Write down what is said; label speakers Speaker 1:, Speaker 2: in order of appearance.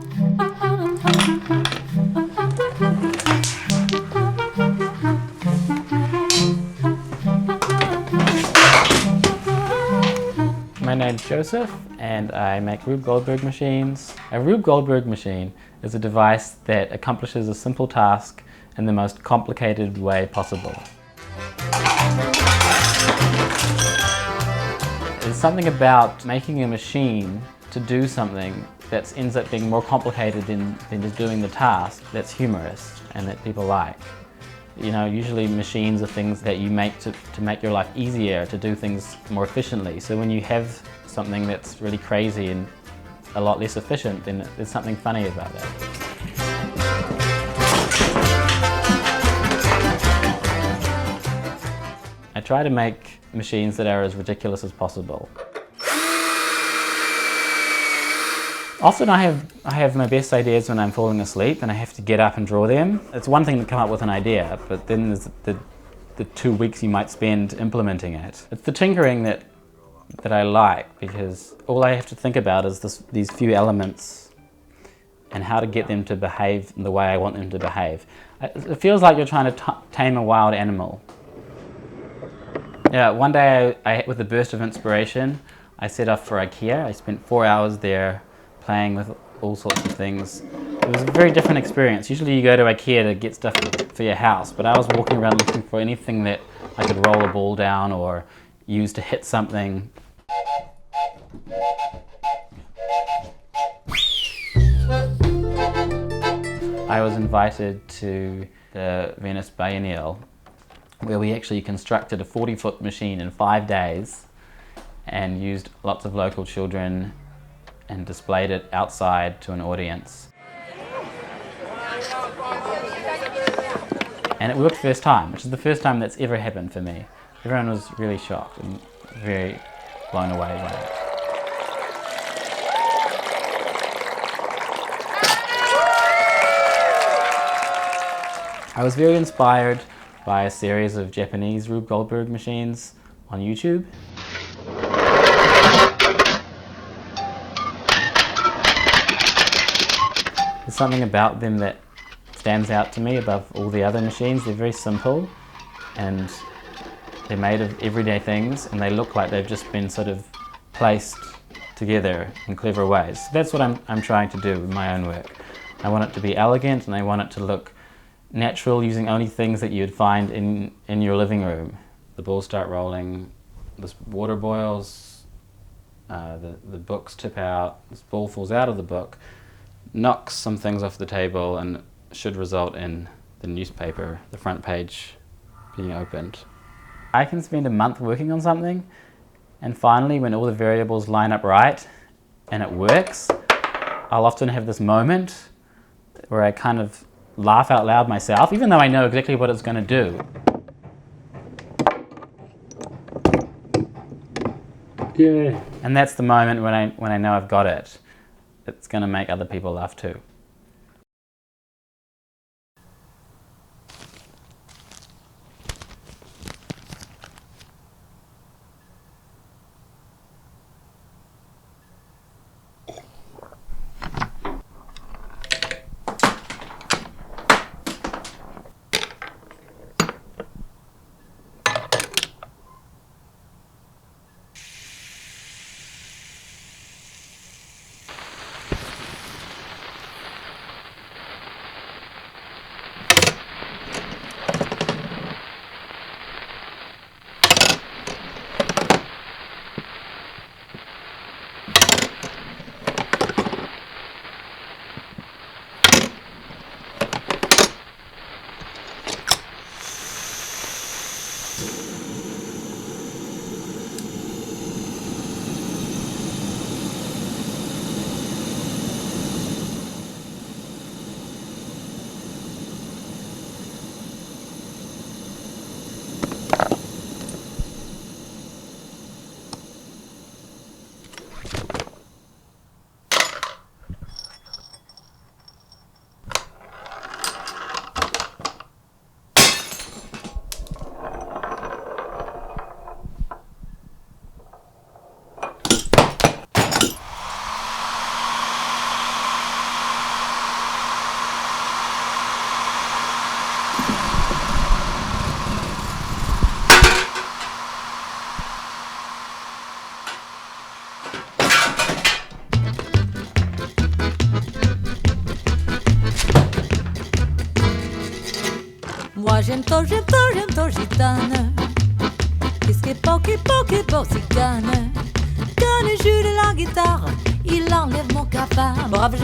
Speaker 1: My name's Joseph, and I make Rube Goldberg machines. A Rube Goldberg machine is a device that accomplishes a simple task in the most complicated way possible. There's something about making a machine to do something that ends up being more complicated than just doing the task that's humorous and that people like. You know, usually machines are things that you make to make your life easier, to do things more efficiently. So when you have something that's really crazy and a lot less efficient, then there's something funny about that. I try to make machines that are as ridiculous as possible. Often I have my best ideas when I'm falling asleep and I have to get up and draw them. It's one thing to come up with an idea, but then there's the 2 weeks you might spend implementing it. It's the tinkering that I like, because all I have to think about is these few elements and how to get them to behave in the way I want them to behave. It feels like you're trying to tame a wild animal. Yeah, one day with a burst of inspiration, I set off for IKEA. I spent 4 hours there playing with all sorts of things. It was a very different experience. Usually you go to IKEA to get stuff for your house, but I was walking around looking for anything that I could roll a ball down or use to hit something. I was invited to the Venice Biennial, where we actually constructed a 40-foot machine in 5 days and used lots of local children and displayed it outside to an audience. And it worked first time, which is the first time that's ever happened for me. Everyone was really shocked and very blown away by it. I was very inspired by a series of Japanese Rube Goldberg machines on YouTube. There's something about them that stands out to me above all the other machines. They're very simple and they're made of everyday things, and they look like they've just been sort of placed together in clever ways. So that's what I'm trying to do with my own work. I want it to be elegant and I want it to look natural, using only things that you'd find in your living room. The balls start rolling, this water boils, the books tip out, this ball falls out of the book, knocks some things off the table, and should result in the newspaper, the front page, being opened. I can spend a month working on something, and finally, when all the variables line up right and it works, I'll often have this moment where I kind of laugh out loud myself, even though I know exactly what it's going to do. Yeah. And that's the moment when I know I've got it. It's going to make other people laugh too.
Speaker 2: j'aime trop gitane. Qu'est-ce qui est beau, cigane. Quand il joue de la guitare, il enlève mon cafard. Bravo,